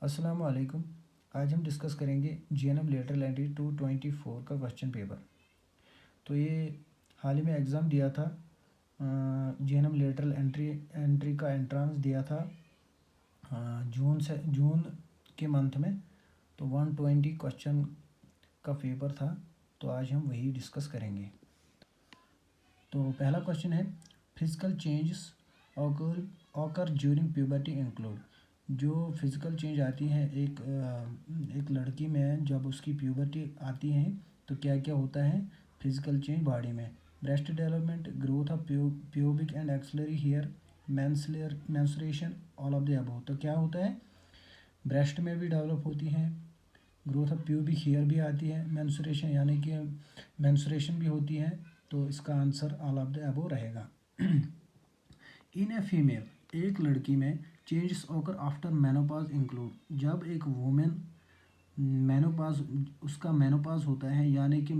अस्सलामु अलैकुम। आज हम डिस्कस करेंगे जीएनएम लेटरल एंट्री 224 का क्वेश्चन पेपर। तो ये हाल ही में एग्ज़ाम दिया था, जीएनएम लेटरल एंट्री का एंट्रेंस दिया था जून के मंथ में। तो 120 क्वेश्चन का पेपर था, तो आज हम वही डिस्कस करेंगे। तो पहला क्वेश्चन है, physical changes occur during puberty include. जो फिज़िकल चेंज आती हैं एक लड़की में जब उसकी प्यूबर्टी आती है तो क्या क्या होता है फिज़िकल चेंज बॉडी में। Breast development, growth of pubic and axillary hair, menstruation, all of the above. तो क्या होता है, ब्रेस्ट में भी डेवलप होती हैं, ग्रोथ ऑफ प्यूबिक हेयर भी आती है, मेंस्ट्रुएशन यानी कि मेंस्ट्रुएशन भी होती है। तो इसका answer all of the above रहेगा। इन ए फीमेल, एक लड़की में changes occur after menopause include. जब एक वुमेन मेनोपॉज, उसका मेनोपॉज होता है यानी कि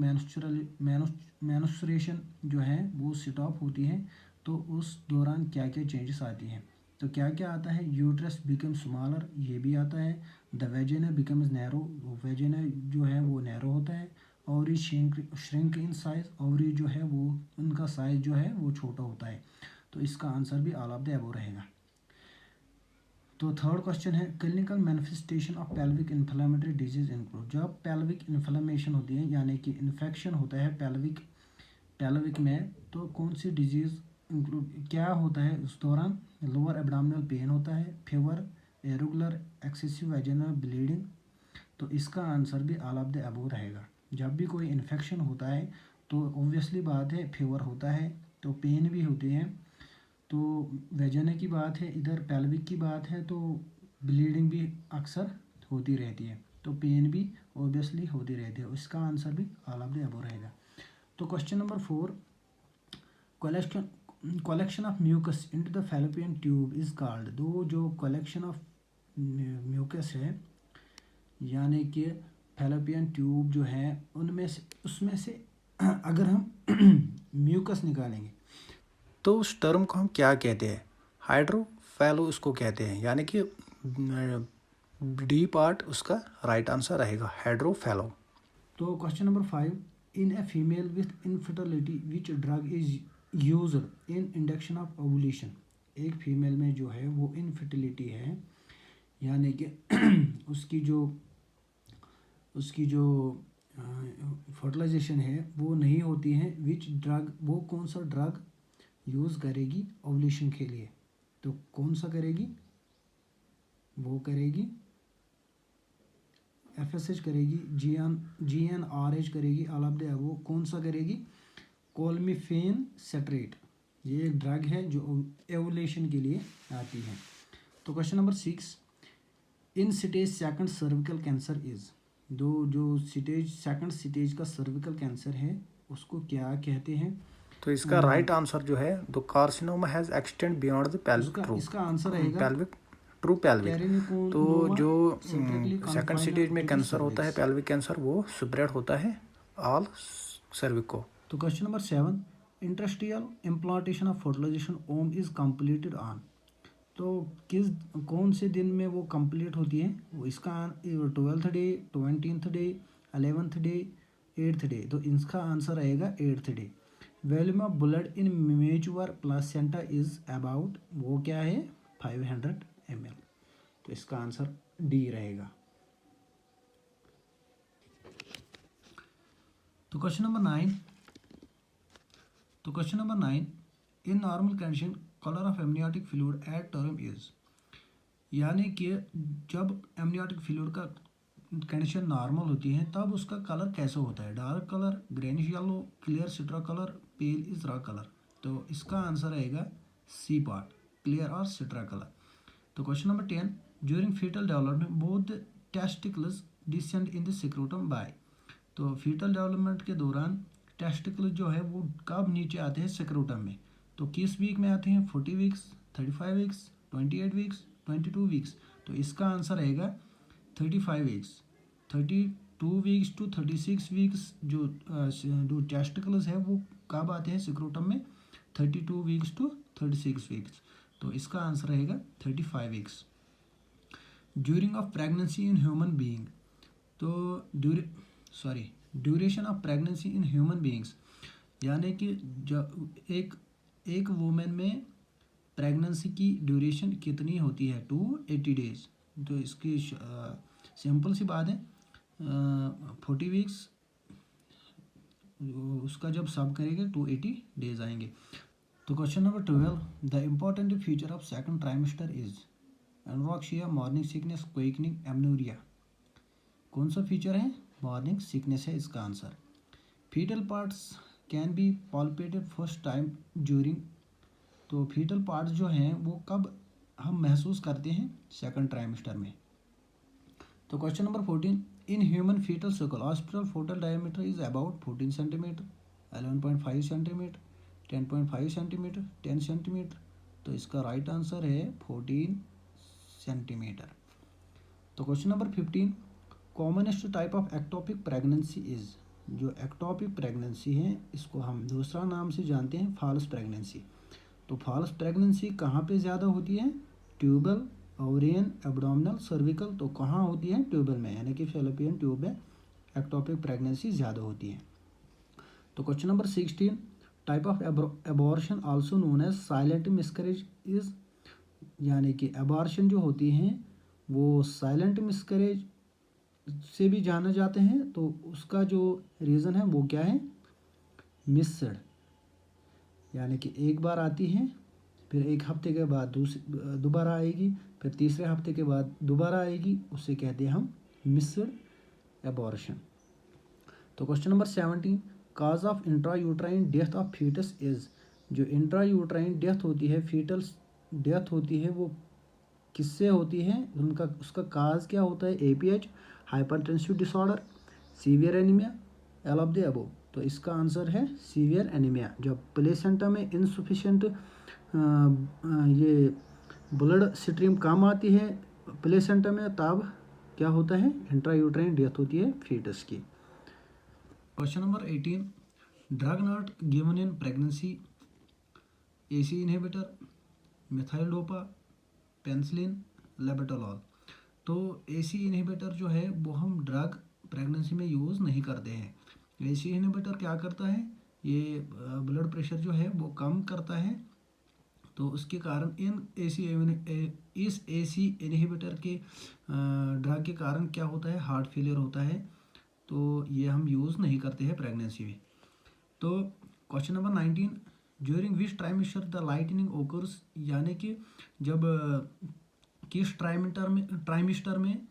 मेंस्ट्रुएशन जो है वो स्टॉप होती है, तो उस दौरान क्या क्या चेंजेस आती हैं। तो क्या क्या आता है, यूट्रस बिकम स्मॉलर, ये भी आता है। The vagina becomes narrow, vagina जो है वो नैरो होता है। और ये श्रिंक इन साइज, और ये जो है वो उनका साइज जो है वो छोटा होता है। तो इसका आंसर भी ऑल ऑफ द अबव रहेगा। तो थर्ड क्वेश्चन है, clinical manifestation of pelvic inflammatory disease include. जब पेल्विक इन्फ्लेमेशन होती है यानी कि इन्फेक्शन होता है पेल्विक में, तो कौन सी डिजीज इंक्लूड क्या होता है उस दौरान। लोअर एब्डोमिनल पेन होता है, fever, irregular excessive vaginal bleeding. तो इसका आंसर भी ऑल ऑफ द अबव रहेगा। जब भी कोई इन्फेक्शन होता है तो ऑब्वियसली बात है फीवर होता है, तो पेन भी होते हैं। तो वेजाना की बात है, इधर पेल्विक की बात है, तो ब्लीडिंग भी अक्सर होती रहती है, तो पेन भी ऑब्वियसली होती रहती है। इसका आंसर भी ऑल ऑफ द अबव रहेगा। तो question number 4, collection of mucus into the fallopian tube is called. दो जो कलेक्शन ऑफ म्यूकस है यानी कि फैलोपियन ट्यूब जो है उनमें से उसमें से अगर हम म्यूकस निकालेंगे तो उस टर्म को हम क्या कहते हैं, हाइड्रोफैलो उसको कहते हैं, यानी कि डी पार्ट उसका राइट आंसर रहेगा, हाइड्रोफैलो। तो question number 5, in a female with infertility which drug is used in induction of ovulation. एक फीमेल में जो है वो इनफर्टिलिटी है यानी कि उसकी जो फर्टिलाइजेशन है वो नहीं होती है, विच ड्रग, वो कौन सा ड्रग यूज़ करेगी ओवुलेशन के लिए। तो कौन सा करेगी, वो करेगी FSH करेगी, GnRH करेगी, ऑल ऑफ द अबव। कौन सा करेगी, कोलमिफेन सेट्रेट। ये एक ड्रग है जो ओवुलेशन के लिए आती है। तो question number 6, in stage second cervical cancer is. जो सेकंड स्टेज का सर्विकल कैंसर है उसको क्या कहते हैं। तो इसका राइट आंसर जो है, the carcinoma has extend beyond the pelvic true. इसका आंसर रहेगा पेल्विक ट्रू पेल्विक। तो जो सेकंड स्टेज में कैंसर होता है पेल्विक कैंसर, वो स्प्रेड होता है ऑल सर्विक को। तो question number 7, industrial implantation of fertilization ovum is completed on. तो कौन से दिन में वो कंप्लीट होती है, वो इसका 12th day, 20th day, 11th day, 8th day. तो इसका आंसर रहेगा 8th day. Volume of blood in mature placenta is about, वो क्या है 500 ml। तो इसका आंसर डी रहेगा। तो question number 9, in normal condition colour of amniotic fluid at term is. यानी कि जब एमनियोटिक फ्लूइड का कंडीशन नॉर्मल होती है तब उसका कलर कैसे होता है, dark colour, greenish yellow, clear straw colour, pale straw colour. तो इसका आंसर रहेगा सी पार्ट, क्लियर और सिट्रा कलर। तो question number 10, during fetal development both testicles descend in the scrotum by. तो फीटल डेवलपमेंट के दौरान testicle जो है वो कब नीचे आते हैं सिक्रोटम में। तो किस वीक में आते हैं, 40 वीक्स, 35 वीक्स, 28 वीक्स, 22 वीक्स। तो इसका आंसर रहेगा 35 वीक्स। 32 वीक्स टू 36 वीक्स जो टेस्टिकल्स है वो कब आते हैं सिक्रोटम में, 32 वीक्स टू 36 वीक्स। तो इसका आंसर रहेगा 35 weeks. During of pregnancy in human being, तो duration of pregnancy in human beings, यानी कि जब एक वुमेन में प्रेगनेंसी की ड्यूरेशन कितनी होती है, 280 डेज। तो इसकी सिंपल सी बात है, 40 वीक्स उसका जब सब करेंगे 280 डेज आएंगे। तो question number 12, the important feature of second trimester is anorexia, morning sickness, quickening, amenorrhoea. कौन सा फीचर है? मॉर्निंग सिकनेस है इसका answer. Fetal parts can be palpated first time during, तो फीटल पार्ट्स जो हैं वो कब हम महसूस करते हैं? सेकंड ट्राइमेस्टर में। तो question number 14, in human fetal circle hospital fetal diameter is about 14 centimetre, 11.5 centimetre, 10.5 centimetre, 10 centimetre. तो इसका राइट आंसर है 14 सेंटीमीटर। तो question number 15, commonest type of ectopic pregnancy is, जो एक्टोपिक प्रेगनेंसी है इसको हम दूसरा नाम से जानते हैं फॉल्स प्रेगनेंसी। तो फॉल्स प्रेगनेंसी कहाँ पे ज़्यादा होती है? Tubal, ovarian, abdominal, cervical. तो कहाँ होती है? ट्यूबल में, यानी कि फैलोपियन ट्यूब में एक्टोपिक प्रेगनेंसी ज़्यादा होती है। तो question number 16, type of abortion also known as silent miscarriage is, यानी कि एबॉर्शन जो होती हैं वो साइलेंट मिसकैरेज से भी जाना जाते हैं। तो उसका जो रीज़न है वो क्या है? मिस्ड, यानी कि एक बार आती है, फिर एक हफ्ते के बाद दोबारा आएगी, फिर तीसरे हफ्ते के बाद दोबारा आएगी, उससे कहते हैं हम मिस्ड एबॉर्शन। तो question number 17, cause of intrauterine death of fetus is, जो इंट्रायूट्राइन डेथ होती है, फीटल्स डेथ होती है, वो किससे होती है? उसका काज क्या होता है? APH, hypertensive disorder, severe anaemia, L of the above. तो इसका आंसर है सीवियर एनीमिया। जब प्लेसेंटा में इनसफिशिएंट ये ब्लड स्ट्रीम कम आती है प्लेसेंटा में, तब क्या होता है? इंट्रायूट्राइन डेथ होती है फीटस की। Question number 18, drug not given in pregnancy, ACE inhibitor, methyl dopa, penicillin, labetalol. तो एसी इनहिबिटर जो है वो हम ड्रग प्रेगनेंसी में यूज़ नहीं करते हैं। एसी इनहिबिटर क्या करता है? ये ब्लड प्रेशर जो है वो कम करता है। तो उसके कारण इस एसी इनहिबिटर के ड्रग के कारण क्या होता है? हार्ट फेलियर होता है। तो ये हम यूज़ नहीं करते हैं प्रेगनेंसी में। तो question number 19, during which trimester the lightning occurs, यानी कि जब किस ट्राइमेस्टर में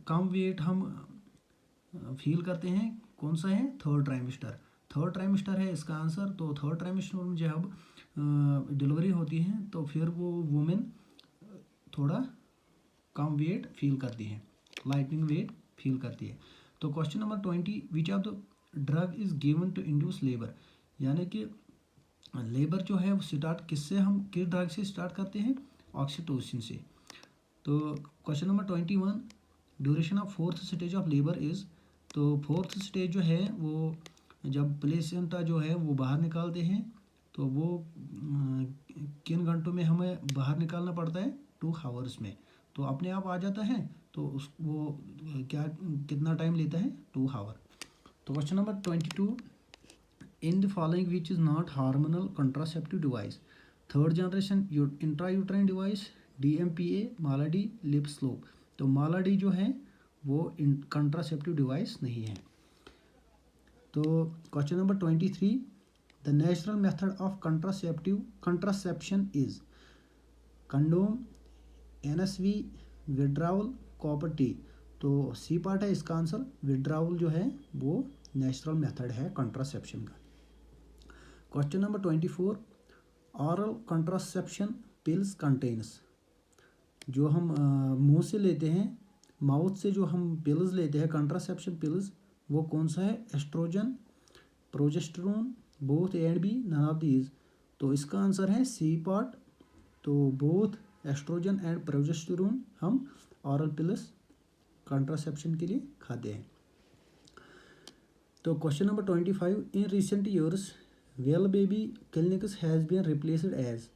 कम वेट हम फील करते हैं? कौन सा है? Third trimester. थर्ड ट्राइमेस्टर है इसका आंसर। तो थर्ड ट्राइमेस्टर में जब डिलीवरी होती है तो फिर वो वुमेन थोड़ा कम वेट फील करती है, लाइटनिंग वेट फील करती है। तो question number 20, which of the drug is given to induce labour, यानी कि लेबर जो है वो स्टार्ट किस ड्रग से स्टार्ट करते हैं? ऑक्सीटोसिन से। तो question number 21, duration of fourth stage of labour is, तो फोर्थ स्टेज जो है वो जब प्लेसेंटा जो है वो बाहर निकालते हैं, तो वो किन घंटों में हमें बाहर निकालना पड़ता है? 2 आवर्स में। तो अपने आप आ जाता है, तो वो कितना टाइम लेता है? 2 आवर। तो question number 22, in the following which is not hormonal contraceptive device, third generation intrauterine device, DMPA, मालाडी, lip slope. तो मालाडी जो है वो कंट्रासेप्टिव डिवाइस नहीं है। तो question number 23, the natural method of contraception is condom, NSV, withdrawal, copper T. तो C part है इसका आंसर। विड्रावल जो है वो नेचुरल मेथड है कंट्रासेप्शन का। Question number 24, oral contraception pills contains, जो हम मुंह से लेते हैं, माउथ से जो हम पिल्स लेते हैं कंट्रासेप्शन पिल्स, वो कौन सा है? Estrogen, progesterone, both A and B, none of these. तो इसका आंसर है सी पार्ट। तो बोथ एस्ट्रोजन एंड प्रोजेस्टेरोन हम ऑरल पिल्स कंट्रासेप्शन के लिए खाते हैं। तो question number 25, in recent years well baby clinics has been replaced as,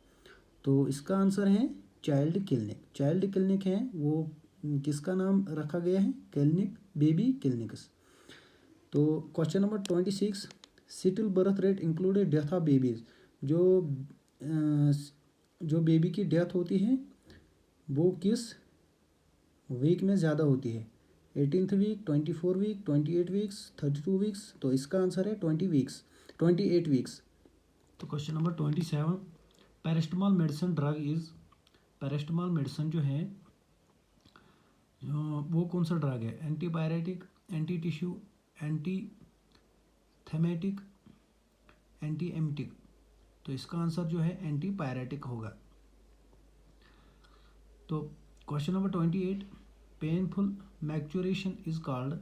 तो इसका आंसर है चाइल्ड क्लिनिक। चाइल्ड क्लिनिक है वो किसका नाम रखा गया है? Clinic, baby clinics. तो question number 26, still birth rate included death of babies. जो बेबी की डेथ होती है वो किस वीक में ज़्यादा होती है? 18th week, 24 week, 28 weeks, 32 weeks. तो इसका आंसर है 28 वीक्स। तो question number 27, paracetamol medicine drug is, paracetamol medicine जो है वो कौन सा ड्रग है? Antipyretic, anti tissue, anti thematic, anti emetic. तो इसका आंसर जो है एंटीपायरेटिक होगा। तो question number 28, painful मैक्चुरेशन is called,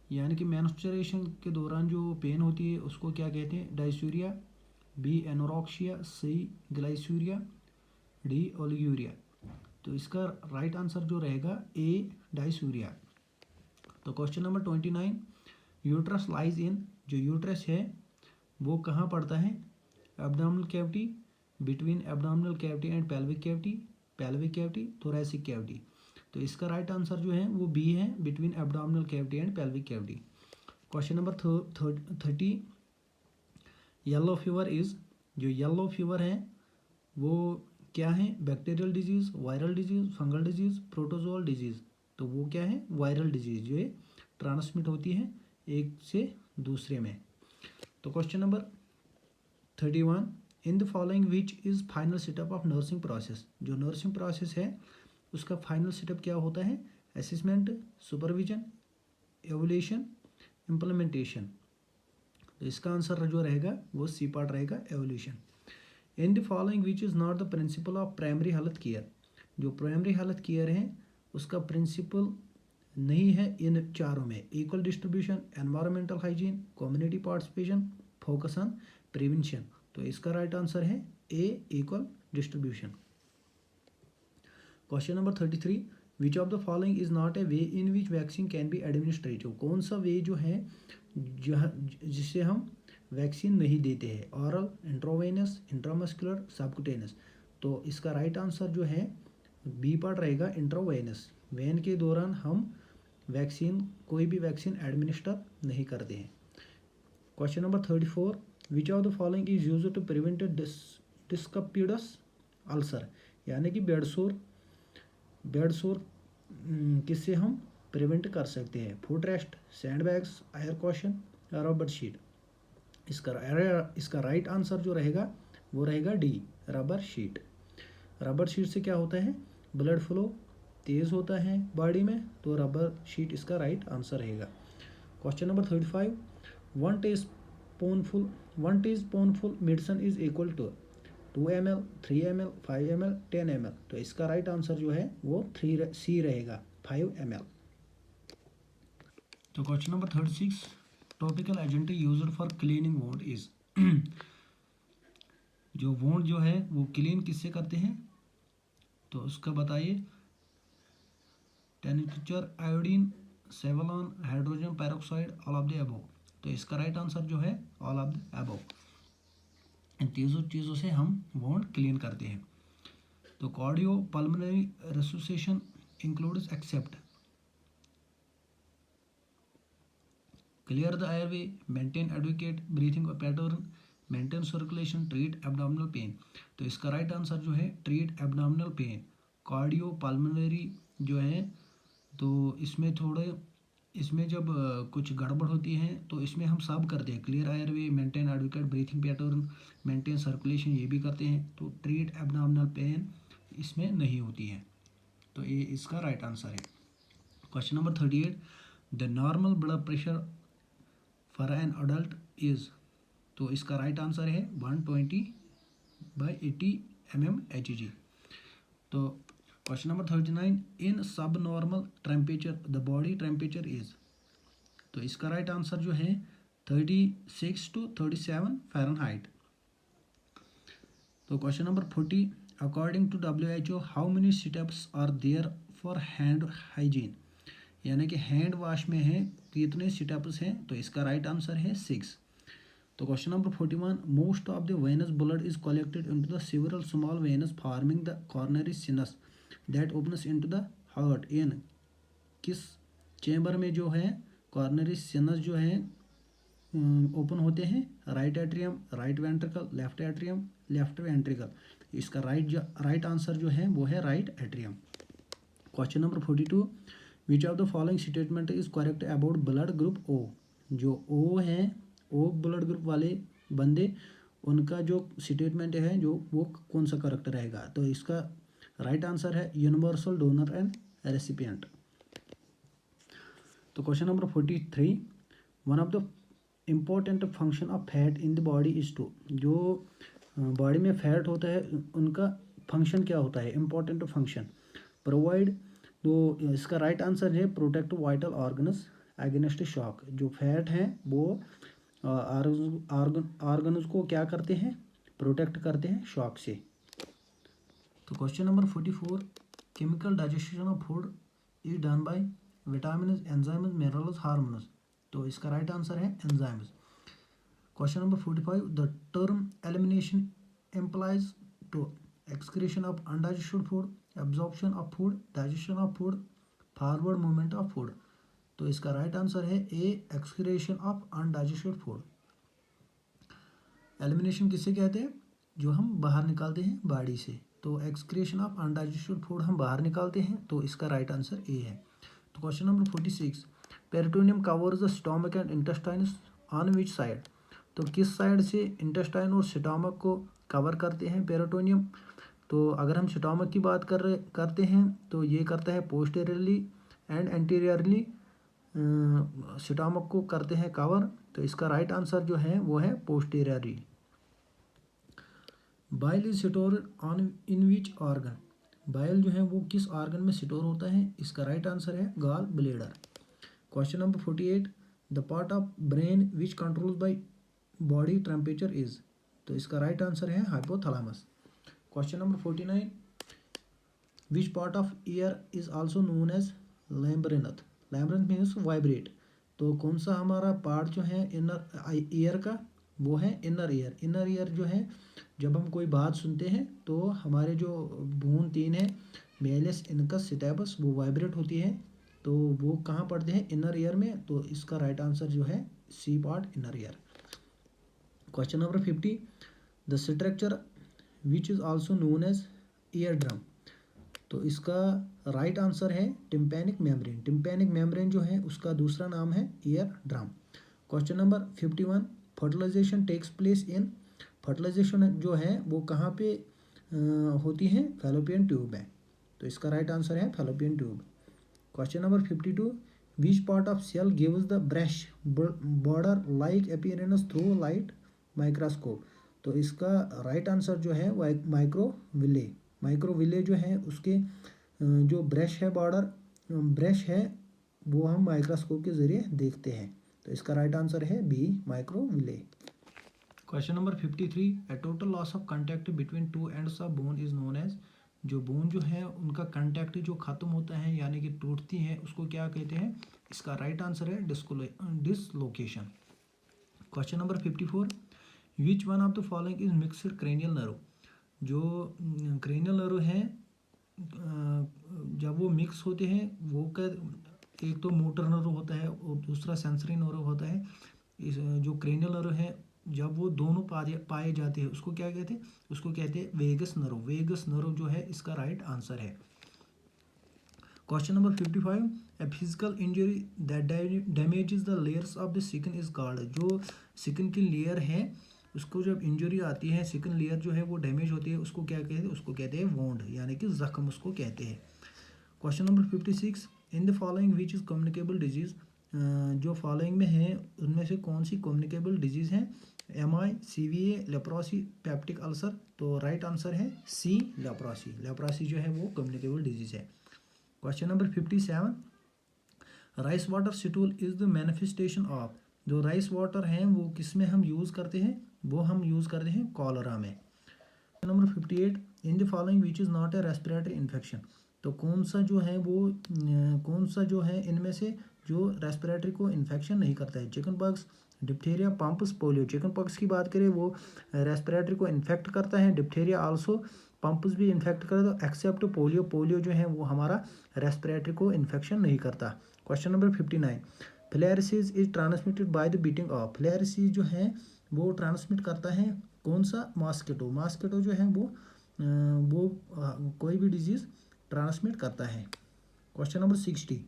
यानी कि मैन्स्चुरेशन के दौरान जो पेन होती है उसको क्या कहते हैं? डायसूरिया, बी एनोरेक्सिया, सी ग्लाइसूरिया, डी ओलिगूरिया। तो इसका राइट आंसर जो रहेगा ए डायसूरिया। तो question number 29, uterus lies in, जो यूट्रस है वो कहाँ पड़ता है? Abdominal cavity, between abdominal cavity and pelvic cavity, thoracic cavity. तो इसका राइट आंसर जो है वो बी है, between abdominal cavity and pelvic cavity. Question number 30, yellow fever is, जो येलो फीवर है वो क्या है? Bacterial disease, viral disease, fungal disease, protozoal disease. तो वो क्या है? वायरल डिजीज, जो है ट्रांसमिट होती है एक से दूसरे में। तो question number 31, in the following which is final step of nursing process. जो नर्सिंग प्रोसेस है उसका फाइनल स्टेप क्या होता है? Assessment, supervision, evolution, implementation. तो इसका आंसर जो रहेगा वो सी पार्ट रहेगा, evolution. In the following which is not the principle of primary health care. जो प्राइमरी हेल्थ केयर है उसका प्रिंसिपल नहीं है इन चारों में: equal distribution, environmental hygiene, community participation, focus on prevention. तो इसका राइट आंसर है A, equal distribution. Question number 33, which of the following is not a way in which vaccine can be administrative. कौन सा वे जो है जिससे हम वैक्सीन नहीं देते हैं? Oral, intravenous, intramuscular, subcutaneous. तो इसका राइट आंसर जो है बी पार्ट रहेगा, इंट्रावेनस। वेन के दौरान हम वैक्सीन, कोई भी वैक्सीन एडमिनिस्टर नहीं करते हैं। Question number 34, which of the following is used to prevent decubitus ulcer, यानी कि बेड सोर किससे हम प्रिवेंट कर सकते हैं? Foot rest, sand bags, air caution, rubber sheet. इसका राइट आंसर जो रहेगा वो रहेगा D, rubber sheet. Rubber sheet से क्या होता है? ब्लड फ्लो तेज होता है बॉडी में, तो रबर शीट इसका राइट आंसर रहेगा। Question number 35, one teaspoonful medicine is equal to 2 ml, 3 ml, 5 ml, 10 ml। तो इसका राइट आंसर जो है वो 3C रहेगा, 5 ml। तो question number 36, topical agent used for cleaning wound is. जो वुंड जो है वो क्लीन किससे करते हैं? तो उसका बताइए। Tincture, iodine, Savlon, hydrogen peroxide, all of the above. तो इसका राइट आंसर जो है ऑल ऑफ द अबव। इन तीनों चीज़ों से हम वुंड क्लीन करते हैं। तो cardio pulmonary resuscitation includes except clear the airway, maintain adequate breathing pattern, maintain circulation, treat abdominal pain. तो इसका राइट आंसर जो है treat abdominal pain. Cardio pulmonary जो है तो इसमें जब कुछ गड़बड़ होती है तो इसमें हम सब करते हैं, clear airway, maintain adequate breathing pattern, maintain circulation, ये भी करते हैं। तो ट्रीट एब्डोमिनल पेन इसमें नहीं होती है। तो ये इसका राइट आंसर है। Question number 38, the normal blood pressure for an adult is. तो इसका राइट आंसर है 120/80 mmHg। तो क्वेश्चन नंबर 39, इन सब normal temperature the body temperature is. तो इसका राइट आंसर जो है 36 to 37 फ़ारेनहाइट। तो question number 40, according to WHO how many steps are there for hand hygiene, यानी कि हैंड वॉश में है कितने स्टेप्स हैं? तो इसका राइट आंसर है 6। तो question number 41, most of the venous blood is collected into the several small venous forming the coronary sinus that opens into the heart in किस चेंबर में जो है कॉर्नरी सिनस जो है ओपन होते हैं? Right atrium, right ventricle, left atrium, left ventricle. इसका right answer जो है वो है right atrium. Question number 42, which of the following statement is correct about blood group O? जो ओ है, ओ ब्लड ग्रुप वाले बंदे, उनका जो स्टेटमेंट है जो वो कौन सा करेक्ट रहेगा? तो इसका राइट आंसर है यूनिवर्सल डोनर एंड रेसिपिएंट। तो question number 43, one of the important function of fat in the body is to, जो बॉडी में फैट होता है उनका फंक्शन क्या होता है? Important function provide. तो इसका राइट आंसर है protect vital organs against shock. जो फैट हैं वो ऑर्गन्स को क्या करते हैं? प्रोटेक्ट करते हैं शॉक से। तो question number 44, chemical digestion of food is done by vitamin, enzymes, minerals, hormones. तो इसका राइट आंसर है enzymes. Question number 45, the term elimination implies to excretion of undigested food, absorption of food, digestion of food, forward movement of food. तो इसका right answer है A, excretion of undigested food. Elimination किससे कहते हैं? जो हम बाहर निकालते हैं बॉडी से। तो एक्सक्रीशन ऑफ अनडाइजेस्टेड फूड हम बाहर निकालते हैं, तो इसका राइट आंसर ए है। तो question number 46, peritoneum covers the stomach and intestines on which side? तो किस साइड से इंटेस्टाइन और स्टोमक को कवर करते हैं पेरिटोनियम? तो अगर हम स्टोमक की बात करते हैं तो ये करता है पोस्टीरियरली एंड एंटीरियरली स्टोमक को करते हैं कवर। तो इसका राइट आंसर जो है वो है posteriorly. Bile is store on in which organ? Bile जो है वो किस ऑर्गन में स्टोर होता है? इसका राइट आंसर है gall bladder. Question number 48, the part of brain which controls by body temperature is? तो इसका राइट आंसर है hypothalamus. Question number 49, which part of ear is also known as labyrinth? Labyrinth means vibrate. तो कौन सा हमारा part जो है inner ear का? वो है इनर ईयर। इनर ईयर जो है, जब हम कोई बात सुनते हैं तो हमारे जो भ्रूण तीन है, मेलिस, इनकस, स्टेपस, वो वाइब्रेट होती है। तो वो कहाँ पढ़ते हैं? इनर ईयर में। तो इसका राइट आंसर जो है C part, inner ear. Question number 50, the structure which is also known as eardrum? तो इसका राइट आंसर है टिम्पैनिक मेम्ब्रेन। टिम्पैनिक मेम्ब्रेन जो है उसका दूसरा नाम है eardrum. Question number 51, fertilization takes place in? Fertilization जो है वो कहाँ पे होती है? फैलोपियन ट्यूब में। तो इसका राइट आंसर है fallopian tube. Question number 52, which part of cell gives the brush border like appearance through light microscope? तो इसका राइट आंसर जो है वो माइक्रोविले। माइक्रोविले जो है उसके जो ब्रश है, बॉर्डर ब्रश है, वो हम माइक्रोस्कोप के ज़रिए देखते हैं। तो इसका राइट आंसर है B, microvilli. Question number 53, a total loss of contact between two ends of bone is known as? जो बोन जो है उनका कंटेक्ट जो खत्म होता है यानी कि टूटती है, उसको क्या कहते हैं? इसका राइट आंसर है dislocation. Question number 54, which one of the following is mixed cranial nerve? जो क्रेनियल नर्व है जब वो मिक्स होते हैं वो एक तो मोटर नर्व होता है और दूसरा सेंसरी नर्व होता है। इस जो क्रेनियल नर्व है जब वो दोनों पाए जाते हैं उसको क्या कहते हैं? उसको कहते हैं वेगस नर्व। वेगस नर्व जो है इसका राइट आंसर है। Question number 55, a physical injury that damages the layers of the skin is called? जो स्किन की लेयर है उसको जब इंजरी आती है, स्किन लेयर जो है वो डैमेज होती है, उसको क्या कहते हैं? उसको कहते हैं वोंड, यानी कि जख्म उसको कहते हैं। Question number 56, in the following which is communicable disease? जो फॉलोइंग में है उनमें से कौन सी कम्युनिकेबल डिजीज है? MI, CVA, leprosy, peptic ulcer. तो राइट आंसर है सी, लेप्रोसी। लेप्रोसी जो है वो कम्युनिकेबल डिजीज है। Question number 57, rice water stool is the manifestation of? जो राइस वाटर हैं वो किस में हम यूज़ करते हैं? वो हम यूज़ करते हैं कॉलरा में। Number 58, in the following which is not a respiratory infection? तो कौन सा जो है इनमें से जो रेस्पिरेटरी को इन्फेक्शन नहीं करता है? Chicken pox, diphtheria, pumps, polio. Chicken pox की बात करें वो रेस्पिरेटरी को इन्फेक्ट करता है, डिप्थीरिया आल्सो पम्प्स भी इन्फेक्ट करता है, एक्सेप्ट पोलियो। पोलियो जो है वो हमारा रेस्पिरेटरी को इन्फेक्शन नहीं करता। Question number 59, filariasis is transmitted by the biting of. Filariasis जो है वो ट्रांसमिट करता है कौन सा? मॉस्किटो। मॉस्किटो जो है वो कोई भी डिजीज़ ट्रांसमिट करता है। Question number 60,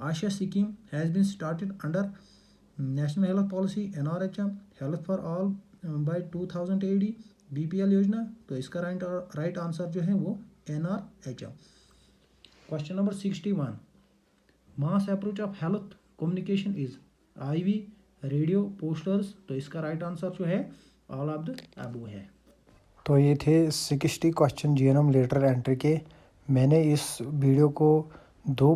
ASHA scheme has been started under national health policy NRHM, health for all by 2000 AD, BPL योजना। तो इसका राइट आंसर जो है वो NRHM। Question number 61, mass approach of health communication is IV, radio, posters. तो इसका right answer जो है ऑल ऑफ द अबव है। तो ये थे 60 क्वेश्चन GNM लेटर एंट्री के। मैंने इस वीडियो को 2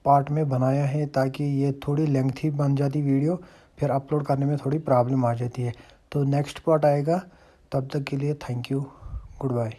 पार्ट में बनाया है ताकि ये थोड़ी लेंथी बन जाती वीडियो, फिर अपलोड करने में थोड़ी प्रॉब्लम आ जाती है। तो नेक्स्ट पार्ट आएगा, तब तक के लिए थैंक यू, गुड बाय।